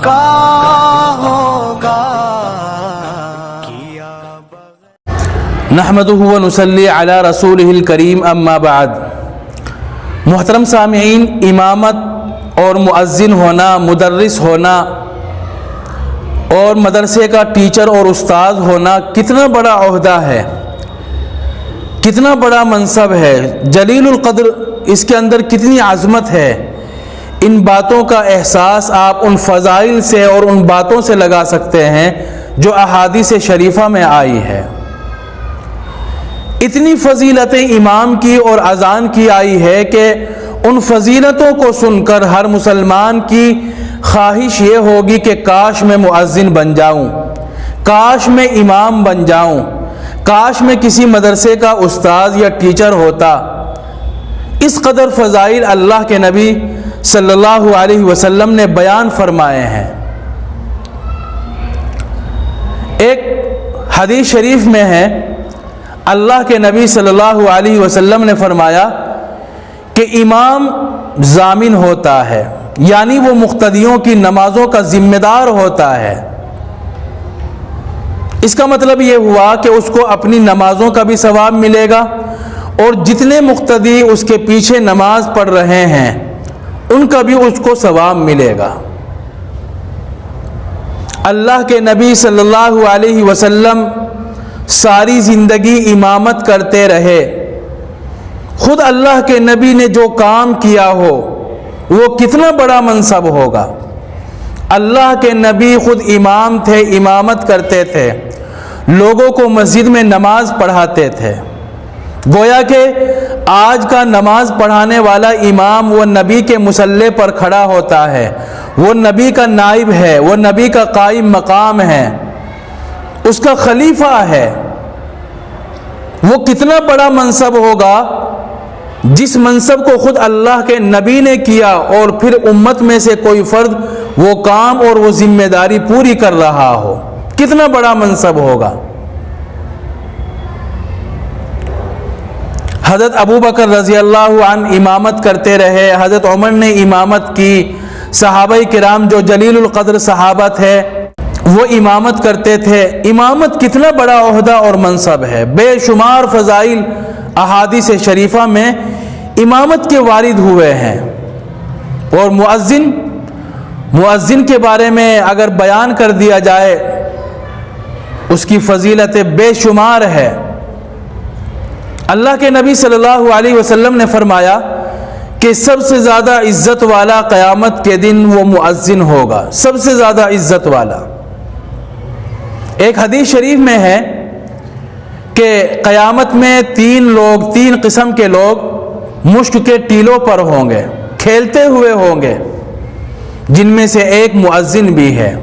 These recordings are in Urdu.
کا ہوگا نحمدہ و نصلی علی رسولہ الکریم اما بعد۔ محترم سامعین، امامت اور مؤذن ہونا، مدرس ہونا اور مدرسے کا ٹیچر اور استاد ہونا کتنا بڑا عہدہ ہے، کتنا بڑا منصب ہے، جلیل القدر، اس کے اندر کتنی عظمت ہے۔ ان باتوں کا احساس آپ ان فضائل سے اور ان باتوں سے لگا سکتے ہیں جو احادیث شریفہ میں آئی ہے۔ اتنی فضیلتیں امام کی اور اذان کی آئی ہے کہ ان فضیلتوں کو سن کر ہر مسلمان کی خواہش یہ ہوگی کہ کاش میں مؤذن بن جاؤں، کاش میں امام بن جاؤں، کاش میں کسی مدرسے کا استاد یا ٹیچر ہوتا۔ اس قدر فضائل اللہ کے نبی صلی اللہ علیہ وسلم نے بیان فرمائے ہیں۔ ایک حدیث شریف میں ہے، اللہ کے نبی صلی اللہ علیہ وسلم نے فرمایا کہ امام ضامن ہوتا ہے، یعنی وہ مقتدیوں کی نمازوں کا ذمہ دار ہوتا ہے۔ اس کا مطلب یہ ہوا کہ اس کو اپنی نمازوں کا بھی ثواب ملے گا اور جتنے مقتدی اس کے پیچھے نماز پڑھ رہے ہیں ان کا بھی اس کو ثواب ملے گا۔ اللہ کے نبی صلی اللہ علیہ وسلم ساری زندگی امامت کرتے رہے۔ خود اللہ کے نبی نے جو کام کیا ہو وہ کتنا بڑا منصب ہوگا۔ اللہ کے نبی خود امام تھے، امامت کرتے تھے، لوگوں کو مسجد میں نماز پڑھاتے تھے۔ گویا کہ آج کا نماز پڑھانے والا امام وہ نبی کے مصلی پر کھڑا ہوتا ہے، وہ نبی کا نائب ہے، وہ نبی کا قائم مقام ہے، اس کا خلیفہ ہے۔ وہ کتنا بڑا منصب ہوگا جس منصب کو خود اللہ کے نبی نے کیا اور پھر امت میں سے کوئی فرد وہ کام اور وہ ذمہ داری پوری کر رہا ہو، کتنا بڑا منصب ہوگا۔ حضرت ابو بکر رضی اللہ عنہ امامت کرتے رہے، حضرت عمر نے امامت کی، صحابہ کرام جو جلیل القدر صحابہ تھے وہ امامت کرتے تھے۔ امامت کتنا بڑا عہدہ اور منصب ہے، بے شمار فضائل احادیث شریفہ میں امامت کے وارد ہوئے ہیں۔ اور مؤذن کے بارے میں اگر بیان کر دیا جائے اس کی فضیلت بے شمار ہے۔ اللہ کے نبی صلی اللہ علیہ وسلم نے فرمایا کہ سب سے زیادہ عزت والا قیامت کے دن وہ مؤذن ہوگا، سب سے زیادہ عزت والا۔ ایک حدیث شریف میں ہے کہ قیامت میں تین قسم کے لوگ مشک کے ٹیلوں پر ہوں گے، کھیلتے ہوئے ہوں گے، جن میں سے ایک مؤذن بھی ہے۔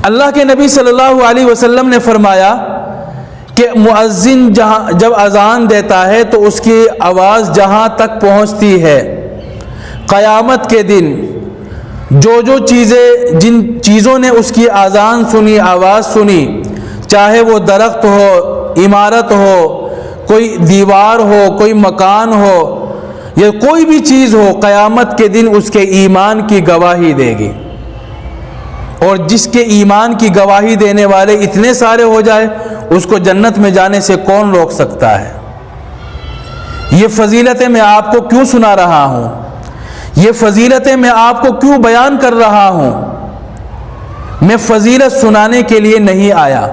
اللہ کے نبی صلی اللہ علیہ وسلم نے فرمایا کہ مؤذن جب اذان دیتا ہے تو اس کی آواز جہاں تک پہنچتی ہے، قیامت کے دن جو چیزیں، جن چیزوں نے اس کی اذان سنی، آواز سنی، چاہے وہ درخت ہو، عمارت ہو، کوئی دیوار ہو، کوئی مکان ہو یا کوئی بھی چیز ہو، قیامت کے دن اس کے ایمان کی گواہی دے گی۔ اور جس کے ایمان کی گواہی دینے والے اتنے سارے ہو جائے اس کو جنت میں جانے سے کون روک سکتا ہے؟ یہ فضیلتیں میں آپ کو کیوں سنا رہا ہوں؟ یہ فضیلتیں میں آپ کو کیوں بیان کر رہا ہوں؟ میں فضیلت سنانے کے لیے نہیں آیا،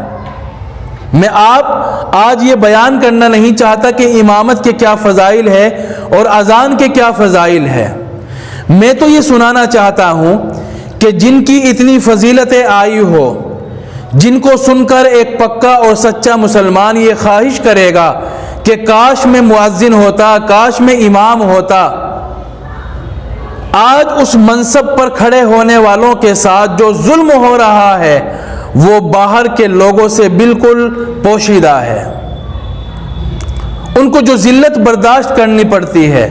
میں آپ آج یہ بیان کرنا نہیں چاہتا کہ امامت کے کیا فضائل ہے اور اذان کے کیا فضائل ہے۔ میں تو یہ سنانا چاہتا ہوں کہ جن کی اتنی فضیلتیں آئی ہو، جن کو سن کر ایک پکا اور سچا مسلمان یہ خواہش کرے گا کہ کاش میں مؤذن ہوتا، کاش میں امام ہوتا۔ آج اس منصب پر کھڑے ہونے والوں کے ساتھ جو ظلم ہو رہا ہے وہ باہر کے لوگوں سے بالکل پوشیدہ ہے، ان کو جو ذلت برداشت کرنی پڑتی ہے،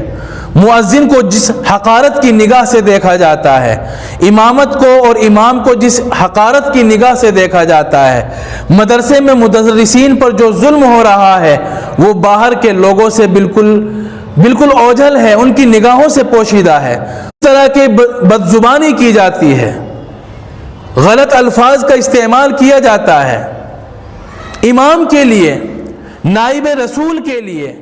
مؤذن کو جس حقارت کی نگاہ سے دیکھا جاتا ہے، امامت کو اور امام کو جس حقارت کی نگاہ سے دیکھا جاتا ہے، مدرسے میں مدرسین پر جو ظلم ہو رہا ہے وہ باہر کے لوگوں سے بالکل بالکل اوجھل ہے، ان کی نگاہوں سے پوشیدہ ہے، اس طرح کی بدزبانی کی جاتی ہے، غلط الفاظ کا استعمال کیا جاتا ہے۔ امام کے لیے، نائب رسول کے لیے